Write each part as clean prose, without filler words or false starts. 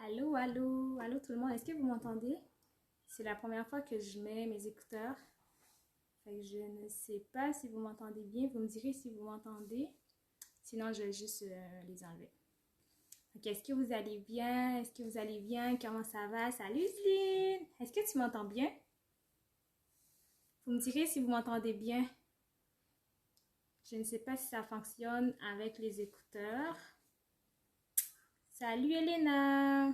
Allô, allô, allô tout le monde, est-ce que vous m'entendez? C'est la première fois que je mets mes écouteurs. Fait que je ne sais pas si vous m'entendez bien. Vous me direz si vous m'entendez. Sinon, je vais juste les enlever. Ok, est-ce que vous allez bien? Est-ce que vous allez bien? Comment ça va? Salut Céline! Est-ce que tu m'entends bien? Vous me direz si vous m'entendez bien. Je ne sais pas si ça fonctionne avec les écouteurs. Salut Elena!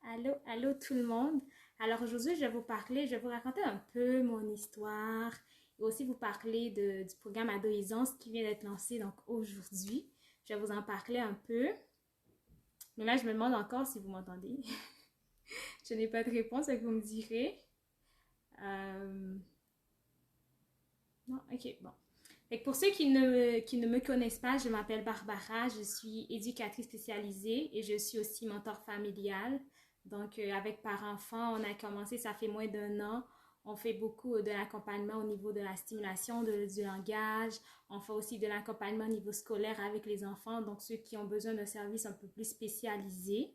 Allô, allô tout le monde. Alors aujourd'hui, je vais vous parler, je vais vous raconter un peu mon histoire et aussi vous parler du programme Adolescence qui vient d'être lancé donc aujourd'hui. Je vais vous en parler un peu. Mais là, je me demande encore si vous m'entendez. Je n'ai pas de réponse, donc vous me direz. Euh, Non, ok, bon. Fait que pour ceux qui ne me connaissent pas, je m'appelle Barbara, je suis éducatrice spécialisée et je suis aussi mentor familial. Donc, avec Par Enfant, on a commencé, ça fait moins d'un an. On fait beaucoup de l'accompagnement au niveau de la stimulation du langage. On fait aussi de l'accompagnement au niveau scolaire avec les enfants, donc ceux qui ont besoin d'un service un peu plus spécialisé.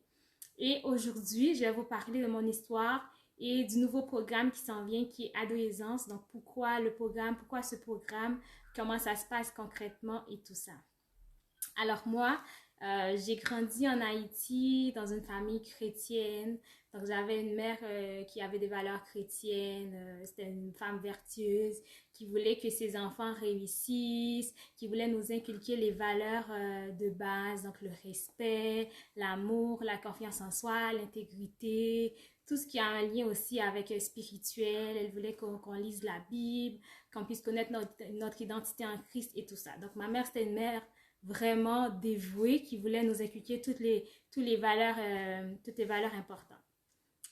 Et aujourd'hui, je vais vous parler de mon histoire et du nouveau programme qui s'en vient, qui est Adolescence. Donc, pourquoi le programme, pourquoi ce programme, comment ça se passe concrètement et tout ça. Alors moi, j'ai grandi en Haïti dans une famille chrétienne. Donc j'avais une mère qui avait des valeurs chrétiennes. C'était une femme vertueuse qui voulait que ses enfants réussissent, qui voulait nous inculquer les valeurs de base, donc le respect, l'amour, la confiance en soi, l'intégrité, tout ce qui a un lien aussi avec spirituel. Elle voulait qu'on lise la Bible, qu'on puisse connaître notre identité en Christ et tout ça. Donc ma mère, c'était une mère vraiment dévouée qui voulait nous inculquer toutes les valeurs importantes.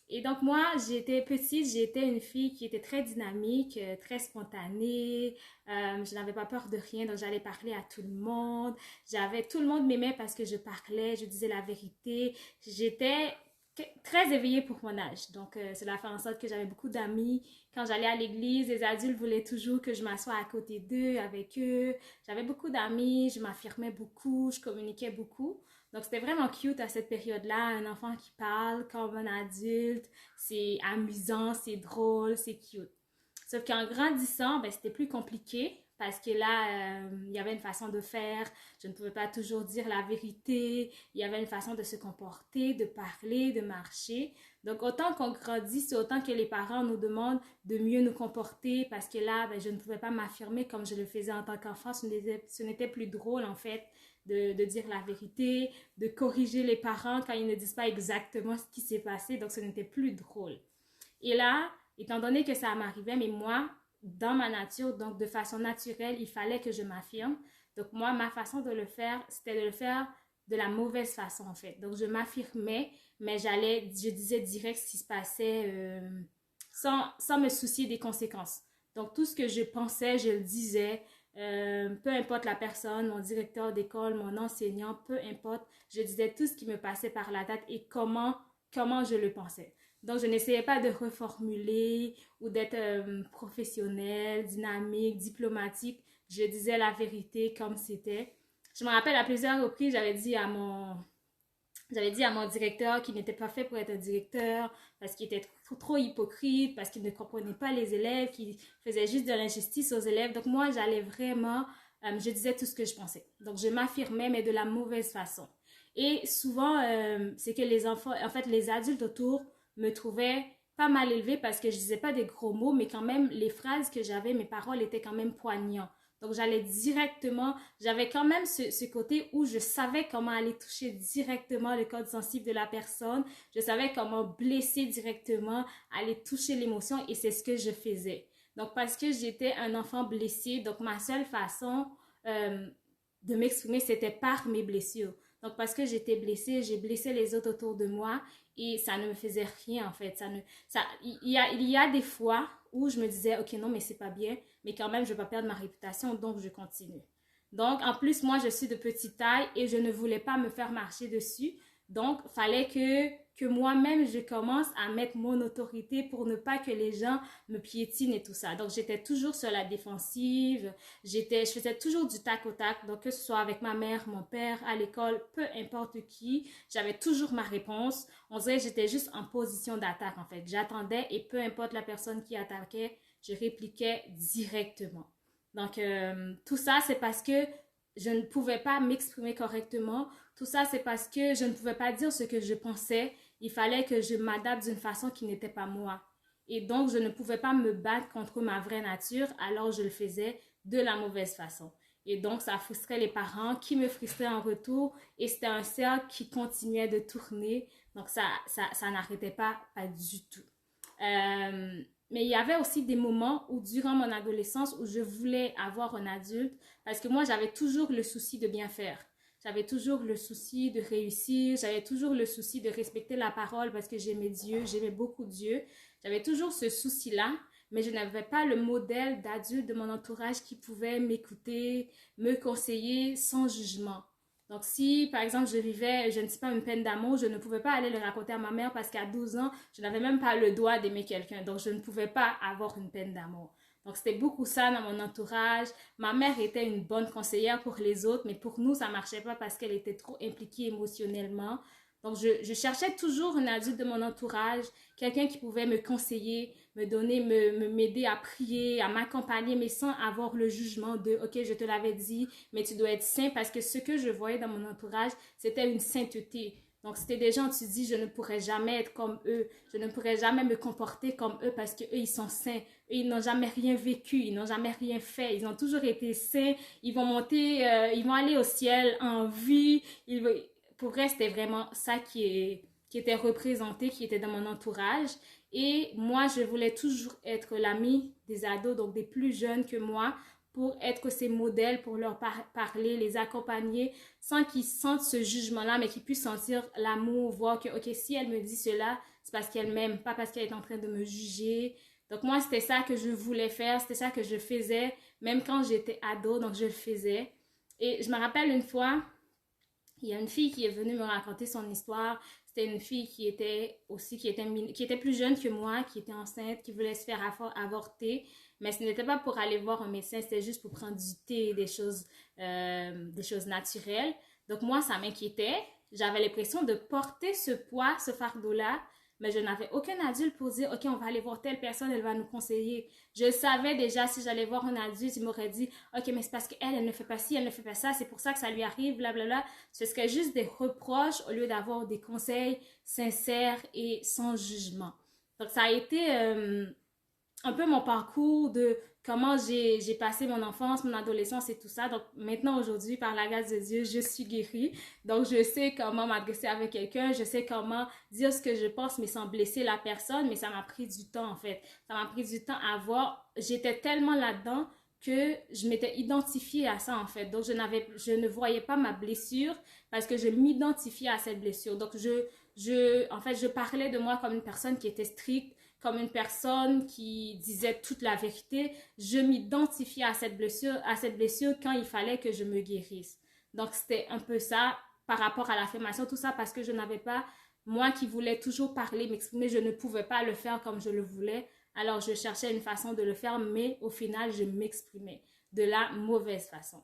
Et donc moi, j'étais petite, j'étais une fille qui était très dynamique, très spontanée. Je n'avais pas peur de rien, donc j'allais parler à tout le monde. Tout le monde m'aimait parce que je parlais, je disais la vérité. J'étais très éveillée pour mon âge. Donc cela fait en sorte que j'avais beaucoup d'amis. Quand j'allais à l'église, les adultes voulaient toujours que je m'assoie à côté d'eux, avec eux. J'avais beaucoup d'amis, je m'affirmais beaucoup, je communiquais beaucoup. Donc, c'était vraiment cute à cette période-là, un enfant qui parle comme un adulte, c'est amusant, c'est drôle, c'est cute. Sauf qu'en grandissant, ben, c'était plus compliqué parce que là, il y avait une façon de faire, je ne pouvais pas toujours dire la vérité, il y avait une façon de se comporter, de parler, de marcher. Donc, autant qu'on grandit, c'est autant que les parents nous demandent de mieux nous comporter parce que là, ben, je ne pouvais pas m'affirmer comme je le faisais en tant qu'enfant. Ce n'était plus drôle, en fait, de dire la vérité, de corriger les parents quand ils ne disent pas exactement ce qui s'est passé. Donc, ce n'était plus drôle. Et là, étant donné que ça m'arrivait, mais moi, dans ma nature, donc de façon naturelle, il fallait que je m'affirme. Donc, moi, ma façon de le faire, c'était de le faire de la mauvaise façon, en fait. Donc, je m'affirmais, mais je disais direct ce qui se passait sans me soucier des conséquences. Donc, tout ce que je pensais, je le disais. Peu importe la personne, mon directeur d'école, mon enseignant, peu importe, je disais tout ce qui me passait par la tête et comment je le pensais. Donc, je n'essayais pas de reformuler ou d'être professionnelle, dynamique, diplomatique. Je disais la vérité comme c'était. Je me rappelle à plusieurs reprises, j'avais dit à mon directeur qu'il n'était pas fait pour être un directeur parce qu'il était trop hypocrite, parce qu'il ne comprenait pas les élèves, qu'il faisait juste de l'injustice aux élèves. Donc moi, j'allais vraiment, je disais tout ce que je pensais. Donc je m'affirmais, mais de la mauvaise façon. Et souvent, c'est que les enfants, en fait, les adultes autour me trouvaient pas mal élevée parce que je disais pas des gros mots, mais quand même, les phrases que j'avais, mes paroles étaient quand même poignantes. Donc, j'allais directement, j'avais quand même ce côté où je savais comment aller toucher directement le code sensible de la personne. Je savais comment blesser directement, aller toucher l'émotion et c'est ce que je faisais. Donc, parce que j'étais un enfant blessé, donc ma seule façon euh, de m'exprimer, c'était par mes blessures. Donc, parce que j'étais blessée, j'ai blessé les autres autour de moi et ça ne me faisait rien en fait. Il y a des fois où je me disais, ok, non, mais c'est pas bien, mais quand même, je ne vais pas perdre ma réputation, donc je continue. Donc, en plus, moi, je suis de petite taille et je ne voulais pas me faire marcher dessus. Donc, fallait que que moi-même, je commence à mettre mon autorité pour ne pas que les gens me piétinent et tout ça. Donc, j'étais toujours sur la défensive. Je faisais toujours du tac au tac. Donc, que ce soit avec ma mère, mon père, à l'école, peu importe qui, j'avais toujours ma réponse. On dirait que j'étais juste en position d'attaque, en fait. J'attendais et peu importe la personne qui attaquait, je répliquais directement. Donc, tout ça, c'est parce que je ne pouvais pas m'exprimer correctement. Tout ça, c'est parce que je ne pouvais pas dire ce que je pensais. Il fallait que je m'adapte d'une façon qui n'était pas moi. Et donc, je ne pouvais pas me battre contre ma vraie nature, alors je le faisais de la mauvaise façon. Et donc, ça frustrait les parents qui me frustraient en retour. Et c'était un cercle qui continuait de tourner. Donc, ça n'arrêtait pas du tout. Mais il y avait aussi des moments où, durant mon adolescence, où je voulais avoir un adulte parce que moi, j'avais toujours le souci de bien faire. J'avais toujours le souci de réussir. J'avais toujours le souci de respecter la parole parce que j'aimais Dieu, j'aimais beaucoup Dieu. J'avais toujours ce souci-là, mais je n'avais pas le modèle d'adulte de mon entourage qui pouvait m'écouter, me conseiller sans jugement. Donc, si, par exemple, je vivais, je ne sais pas, une peine d'amour, je ne pouvais pas aller le raconter à ma mère parce qu'à 12 ans, je n'avais même pas le droit d'aimer quelqu'un. Donc, je ne pouvais pas avoir une peine d'amour. Donc, c'était beaucoup ça dans mon entourage. Ma mère était une bonne conseillère pour les autres, mais pour nous, ça ne marchait pas parce qu'elle était trop impliquée émotionnellement. Donc, je cherchais toujours un adulte de mon entourage, quelqu'un qui pouvait me conseiller, me donner, m'aider à prier, à m'accompagner, mais sans avoir le jugement de, OK, je te l'avais dit, mais tu dois être saint, parce que ce que je voyais dans mon entourage, c'était une sainteté. Donc, c'était des gens, tu dis, je ne pourrais jamais être comme eux, je ne pourrais jamais me comporter comme eux parce qu'eux, ils sont saints. Eux, ils n'ont jamais rien vécu, ils n'ont jamais rien fait, ils ont toujours été saints, ils vont monter, ils vont aller au ciel en vie. Pour vrai, c'était vraiment ça qui était représenté, qui était dans mon entourage. Et moi, je voulais toujours être l'amie des ados, donc des plus jeunes que moi, pour être ces modèles, pour leur parler, les accompagner, sans qu'ils sentent ce jugement-là, mais qu'ils puissent sentir l'amour, voir que, OK, si elle me dit cela, c'est parce qu'elle m'aime, pas parce qu'elle est en train de me juger. Donc moi, c'était ça que je voulais faire, c'était ça que je faisais, même quand j'étais ado, donc je le faisais. Et je me rappelle une fois, il y a une fille qui est venue me raconter son histoire. C'était une fille qui était aussi, qui était plus jeune que moi, qui était enceinte, qui voulait se faire avorter. Mais ce n'était pas pour aller voir un médecin, c'était juste pour prendre du thé, des choses naturelles. Donc moi, ça m'inquiétait. J'avais l'impression de porter ce poids, ce fardeau-là, mais je n'avais aucun adulte pour dire, OK, on va aller voir telle personne, elle va nous conseiller. Je savais déjà, si j'allais voir un adulte, il m'aurait dit, OK, mais c'est parce qu'elle, elle ne fait pas ci, elle ne fait pas ça, c'est pour ça que ça lui arrive, blablabla. Ce serait juste des reproches au lieu d'avoir des conseils sincères et sans jugement. Donc, ça a été un peu mon parcours de comment j'ai passé mon enfance, mon adolescence et tout ça. Donc maintenant, aujourd'hui, par la grâce de Dieu, je suis guérie. Donc je sais comment m'adresser avec quelqu'un, je sais comment dire ce que je pense, mais sans blesser la personne. Mais ça m'a pris du temps, en fait. Ça m'a pris du temps à voir. J'étais tellement là-dedans que je m'étais identifiée à ça, en fait. Donc je ne voyais pas ma blessure parce que je m'identifiais à cette blessure. Donc en fait, je parlais de moi comme une personne qui était stricte, comme une personne qui disait toute la vérité. Je m'identifiais à cette blessure quand il fallait que je me guérisse. Donc, c'était un peu ça par rapport à l'affirmation, tout ça parce que je n'avais pas, moi qui voulais toujours parler, m'exprimer, je ne pouvais pas le faire comme je le voulais. Alors, je cherchais une façon de le faire, mais au final, je m'exprimais de la mauvaise façon.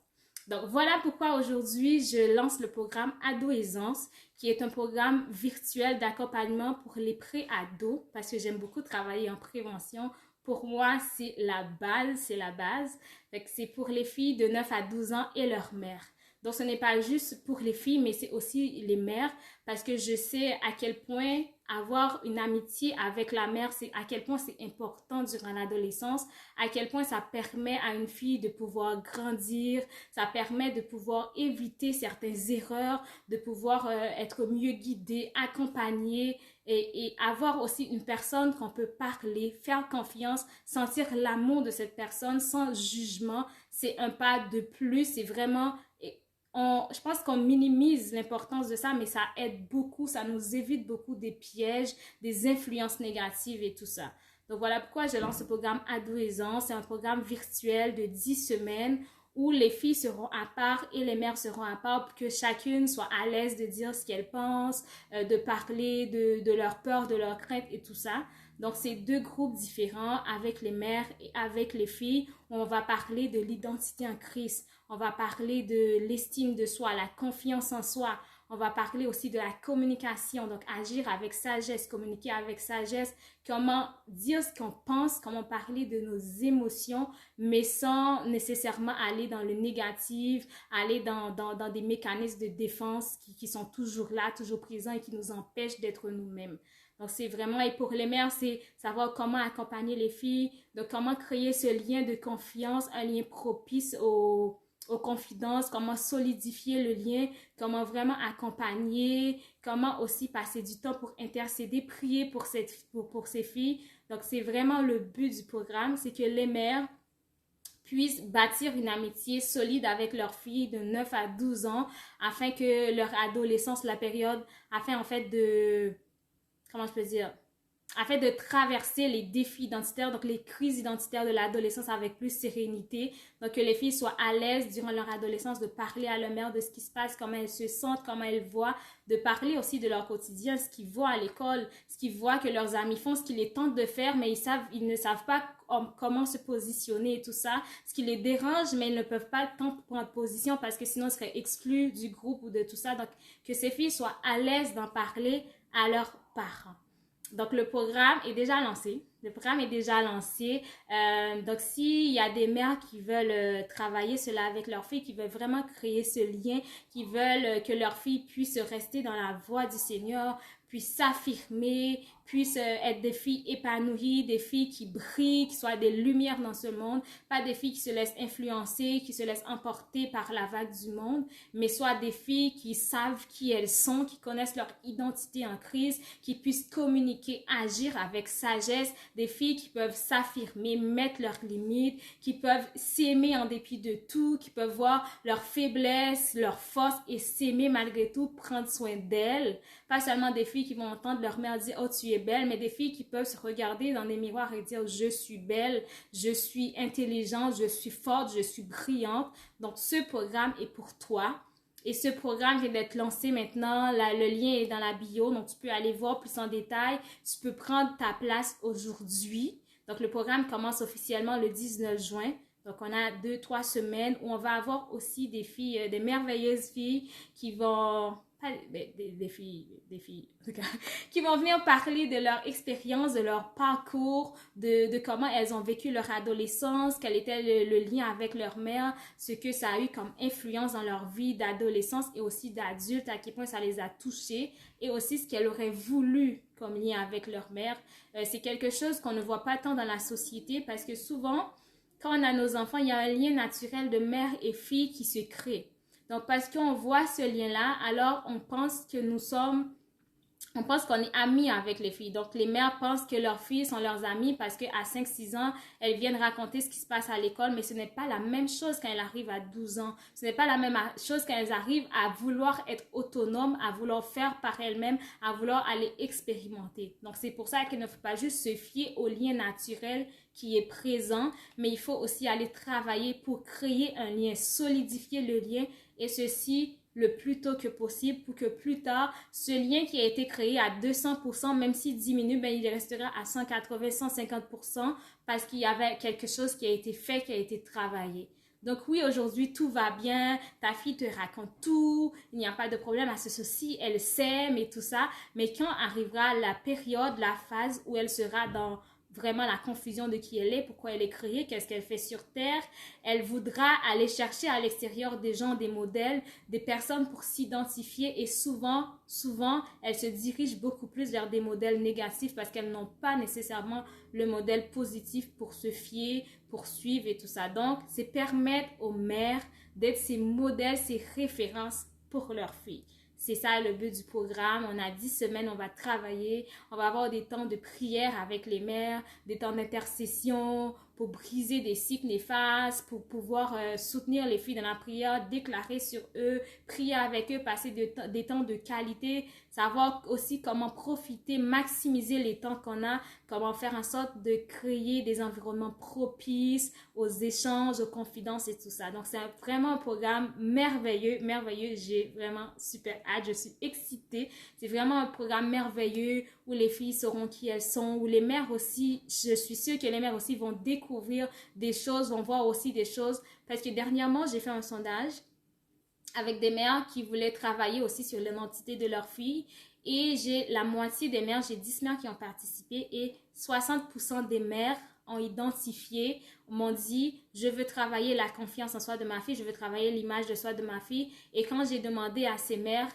Donc, voilà pourquoi aujourd'hui, je lance le programme Ado-Aisance, qui est un programme virtuel d'accompagnement pour les pré-ados, parce que j'aime beaucoup travailler en prévention. Pour moi, c'est la base, c'est la base. C'est pour les filles de 9 à 12 ans et leurs mères. Donc, ce n'est pas juste pour les filles, mais c'est aussi les mères, parce que je sais à quel point avoir une amitié avec la mère, c'est à quel point c'est important durant l'adolescence, à quel point ça permet à une fille de pouvoir grandir, ça permet de pouvoir éviter certaines erreurs, de pouvoir être mieux guidée, accompagnée et avoir aussi une personne qu'on peut parler, faire confiance, sentir l'amour de cette personne sans jugement. C'est un pas de plus, c'est vraiment... je pense qu'on minimise l'importance de ça, mais ça aide beaucoup, ça nous évite beaucoup des pièges, des influences négatives et tout ça. Donc voilà pourquoi je lance ce programme Ado-Aisance. C'est un programme virtuel de 10 semaines où les filles seront à part et les mères seront à part pour que chacune soit à l'aise de dire ce qu'elle pense, de parler de leur peur, de leur crainte et tout ça. Donc, c'est deux groupes différents avec les mères et avec les filles où on va parler de l'identité en Christ. On va parler de l'estime de soi, la confiance en soi. On va parler aussi de la communication, donc agir avec sagesse, communiquer avec sagesse, comment dire ce qu'on pense, comment parler de nos émotions, mais sans nécessairement aller dans le négatif, aller dans des mécanismes de défense qui sont toujours là, toujours présents et qui nous empêchent d'être nous-mêmes. Donc, c'est vraiment, et pour les mères, c'est savoir comment accompagner les filles, donc comment créer ce lien de confiance, un lien propice aux confidences, comment solidifier le lien, comment vraiment accompagner, comment aussi passer du temps pour intercéder, prier pour ces filles. Donc, c'est vraiment le but du programme, c'est que les mères puissent bâtir une amitié solide avec leurs filles de 9 à 12 ans afin que leur adolescence, la période, afin en fait de, comment je peux dire, afin de traverser les défis identitaires, donc les crises identitaires de l'adolescence avec plus sérénité. Donc, que les filles soient à l'aise durant leur adolescence de parler à leur mère de ce qui se passe, comment elles se sentent, comment elles voient, de parler aussi de leur quotidien, ce qu'ils voient à l'école, ce qu'ils voient que leurs amis font, ce qui les tente de faire, mais ils ne savent pas comment se positionner et tout ça, ce qui les dérange, mais ils ne peuvent pas tant prendre position parce que sinon ils seraient exclus du groupe ou de tout ça. Donc, que ces filles soient à l'aise d'en parler à leurs parents. Donc, le programme est déjà lancé. Le programme est déjà lancé. Donc, s'il y a des mères qui veulent travailler cela avec leurs filles, qui veulent vraiment créer ce lien, qui veulent que leurs filles puissent rester dans la voie du Seigneur, puissent s'affirmer, puissent être des filles épanouies, des filles qui brillent, qui soient des lumières dans ce monde, pas des filles qui se laissent influencer, qui se laissent emporter par la vague du monde, mais soit des filles qui savent qui elles sont, qui connaissent leur identité en Christ, qui puissent communiquer, agir avec sagesse, des filles qui peuvent s'affirmer, mettre leurs limites, qui peuvent s'aimer en dépit de tout, qui peuvent voir leurs faiblesses, leurs forces et s'aimer malgré tout, prendre soin d'elles. Pas seulement des filles qui vont entendre leur mère dire « Oh, tu es belle », mais des filles qui peuvent se regarder dans des miroirs et dire « Je suis belle, je suis intelligente, je suis forte, je suis brillante ». Donc, ce programme est pour toi. Et ce programme vient d'être lancé maintenant. Le lien est dans la bio, donc tu peux aller voir plus en détail. Tu peux prendre ta place aujourd'hui. Donc, le programme commence officiellement le 19 juin. Donc, on a 2-3 semaines où on va avoir aussi des filles, des merveilleuses filles qui vont... Pas des filles, en tout cas, qui vont venir parler de leur expérience, de leur parcours, de comment elles ont vécu leur adolescence, quel était le lien avec leur mère, ce que ça a eu comme influence dans leur vie d'adolescence et aussi d'adulte, à quel point ça les a touchées, et aussi ce qu'elles auraient voulu comme lien avec leur mère. C'est quelque chose qu'on ne voit pas tant dans la société parce que souvent, quand on a nos enfants, il y a un lien naturel de mère et fille qui se crée. Donc, parce qu'on voit ce lien-là, alors on pense qu'on est amis avec les filles. Donc, les mères pensent que leurs filles sont leurs amies parce qu'à 5-6 ans, elles viennent raconter ce qui se passe à l'école, mais ce n'est pas la même chose quand elles arrivent à 12 ans. Ce n'est pas la même chose quand elles arrivent à vouloir être autonomes, à vouloir faire par elles-mêmes, à vouloir aller expérimenter. Donc, c'est pour ça qu'il ne faut pas juste se fier au lien naturel qui est présent, mais il faut aussi aller travailler pour créer un lien, solidifier le lien et ceci le plus tôt que possible pour que plus tard, ce lien qui a été créé à 200%, même s'il diminue, ben, il restera à 180-150% parce qu'il y avait quelque chose qui a été fait, qui a été travaillé. Donc oui, aujourd'hui, tout va bien, ta fille te raconte tout, il n'y a pas de problème à ce souci, elle s'aime et tout ça, mais quand arrivera la période, la phase où elle sera dans vraiment la confusion de qui elle est, pourquoi elle est créée, qu'est-ce qu'elle fait sur Terre. Elle voudra aller chercher à l'extérieur des gens, des modèles, des personnes pour s'identifier et souvent, elle se dirige beaucoup plus vers des modèles négatifs parce qu'elles n'ont pas nécessairement le modèle positif pour se fier, pour suivre et tout ça. Donc, c'est permettre aux mères d'être ces modèles, ces références pour leurs filles. C'est ça le but du programme. On a 10 semaines, on va travailler. On va avoir des temps de prière avec les mères, des temps d'intercession pour briser des cycles néfastes, pour pouvoir soutenir les filles dans la prière, déclarer sur eux, prier avec eux, passer des temps de qualité, savoir aussi comment profiter, maximiser les temps qu'on a, comment faire en sorte de créer des environnements propices aux échanges, aux confidences et tout ça. Donc, c'est vraiment un programme merveilleux, merveilleux. J'ai vraiment super hâte, je suis excitée. C'est vraiment un programme merveilleux où les filles sauront qui elles sont, où les mères aussi, je suis sûre que les mères aussi vont découvrir des choses, vont voir aussi des choses. Parce que dernièrement, j'ai fait un sondage avec des mères qui voulaient travailler aussi sur l'identité de leur fille. Et j'ai la moitié des mères, j'ai 10 mères qui ont participé et 60% des mères ont identifié, m'ont dit, je veux travailler la confiance en soi de ma fille, je veux travailler l'image de soi de ma fille. Et quand j'ai demandé à ces mères,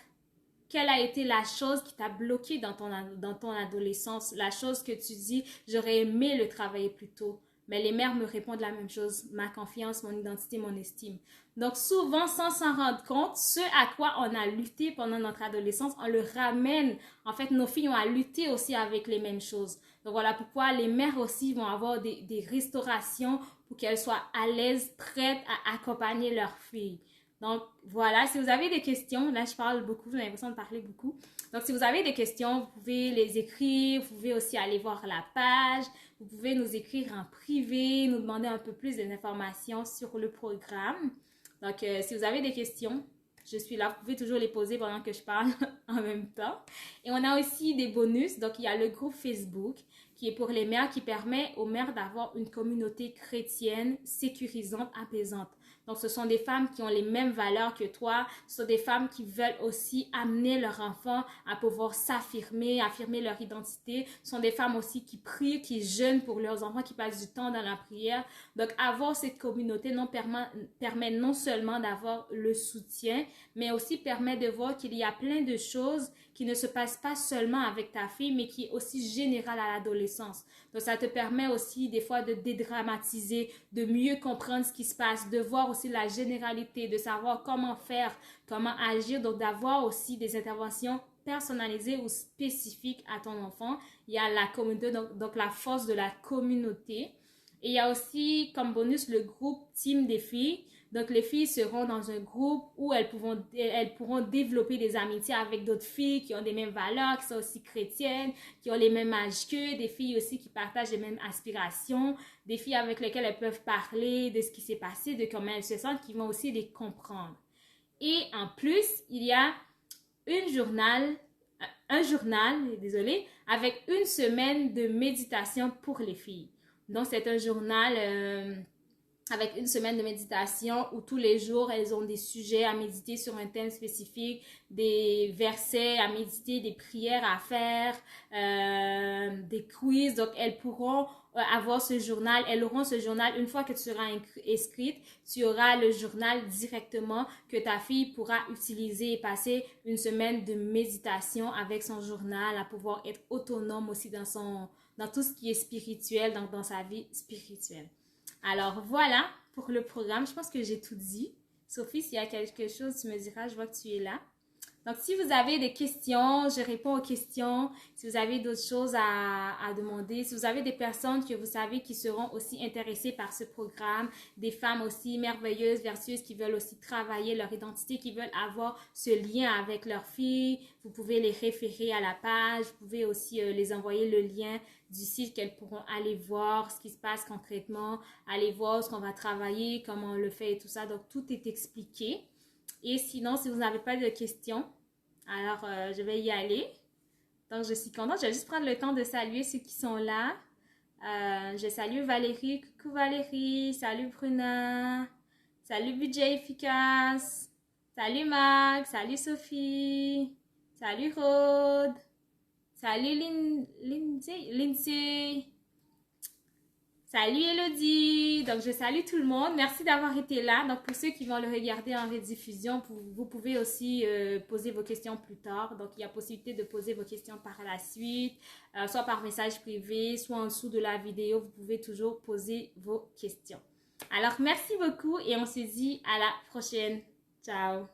quelle a été la chose qui t'a bloqué dans ton adolescence, la chose que tu dis, j'aurais aimé le travailler plus tôt. Mais les mères me répondent la même chose, ma confiance, mon identité, mon estime. Donc souvent, sans s'en rendre compte, ce à quoi on a lutté pendant notre adolescence, on le ramène. En fait, nos filles ont à lutter aussi avec les mêmes choses. Donc voilà pourquoi les mères aussi vont avoir des restaurations pour qu'elles soient à l'aise, prêtes à accompagner leurs filles. Donc voilà, si vous avez des questions, là je parle beaucoup, j'ai l'impression de parler beaucoup. Donc si vous avez des questions, vous pouvez les écrire, vous pouvez aussi aller voir la page, vous pouvez nous écrire en privé, nous demander un peu plus d'informations sur le programme. Donc si vous avez des questions, je suis là, vous pouvez toujours les poser pendant que je parle en même temps. Et on a aussi des bonus, donc il y a le groupe Facebook qui est pour les mères, qui permet aux mères d'avoir une communauté chrétienne sécurisante, apaisante. Donc, ce sont des femmes qui ont les mêmes valeurs que toi. Ce sont des femmes qui veulent aussi amener leur enfant à pouvoir s'affirmer, affirmer leur identité. Ce sont des femmes aussi qui prient, qui jeûnent pour leurs enfants, qui passent du temps dans la prière. Donc, avoir cette communauté permet non seulement d'avoir le soutien, mais aussi permet de voir qu'il y a plein de choses qui ne se passent pas seulement avec ta fille, mais qui est aussi générale à l'adolescence. Donc, ça te permet aussi des fois de dédramatiser, de mieux comprendre ce qui se passe, de voir aussi la généralité, de savoir comment faire, comment agir, donc d'avoir aussi des interventions personnalisées ou spécifiques à ton enfant. Il y a la communauté, donc la force de la communauté. Et il y a aussi comme bonus le groupe Team des filles. Donc, les filles seront dans un groupe où elles pourront développer des amitiés avec d'autres filles qui ont des mêmes valeurs, qui sont aussi chrétiennes, qui ont les mêmes âges qu'eux, des filles aussi qui partagent les mêmes aspirations, des filles avec lesquelles elles peuvent parler de ce qui s'est passé, de comment elles se sentent, qui vont aussi les comprendre. Et en plus, il y a un journal, désolé, avec une semaine de méditation pour les filles. Donc, c'est un journal avec une semaine de méditation où tous les jours, elles ont des sujets à méditer sur un thème spécifique, des versets à méditer, des prières à faire, des quiz. Donc, elles pourront avoir ce journal. Elles auront ce journal. Une fois que tu seras inscrite, tu auras le journal directement que ta fille pourra utiliser et passer une semaine de méditation avec son journal, à pouvoir être autonome aussi dans tout ce qui est spirituel, donc dans sa vie spirituelle. Alors voilà pour le programme. Je pense que j'ai tout dit. Sophie, s'il y a quelque chose, tu me diras, je vois que tu es là. Donc, si vous avez des questions, je réponds aux questions. Si vous avez d'autres choses à demander, si vous avez des personnes que vous savez qui seront aussi intéressées par ce programme, des femmes aussi merveilleuses, vertueuses, qui veulent aussi travailler leur identité, qui veulent avoir ce lien avec leur fille, vous pouvez les référer à la page. Vous pouvez aussi les envoyer le lien du site qu'elles pourront aller voir ce qui se passe concrètement, aller voir ce qu'on va travailler, comment on le fait et tout ça. Donc, tout est expliqué. Et sinon, si vous n'avez pas de questions, alors je vais y aller. Donc, je suis contente. Je vais juste prendre le temps de saluer ceux qui sont là. Je salue Valérie. Coucou Valérie. Salut Bruna. Salut Budget Efficace. Salut Max. Salut Sophie. Salut Rode. Salut Lindsay. Salut Elodie! Donc, je salue tout le monde. Merci d'avoir été là. Donc, pour ceux qui vont le regarder en rediffusion, vous pouvez aussi poser vos questions plus tard. Donc, il y a possibilité de poser vos questions par la suite, soit par message privé, soit en dessous de la vidéo. Vous pouvez toujours poser vos questions. Alors, merci beaucoup et on se dit à la prochaine. Ciao!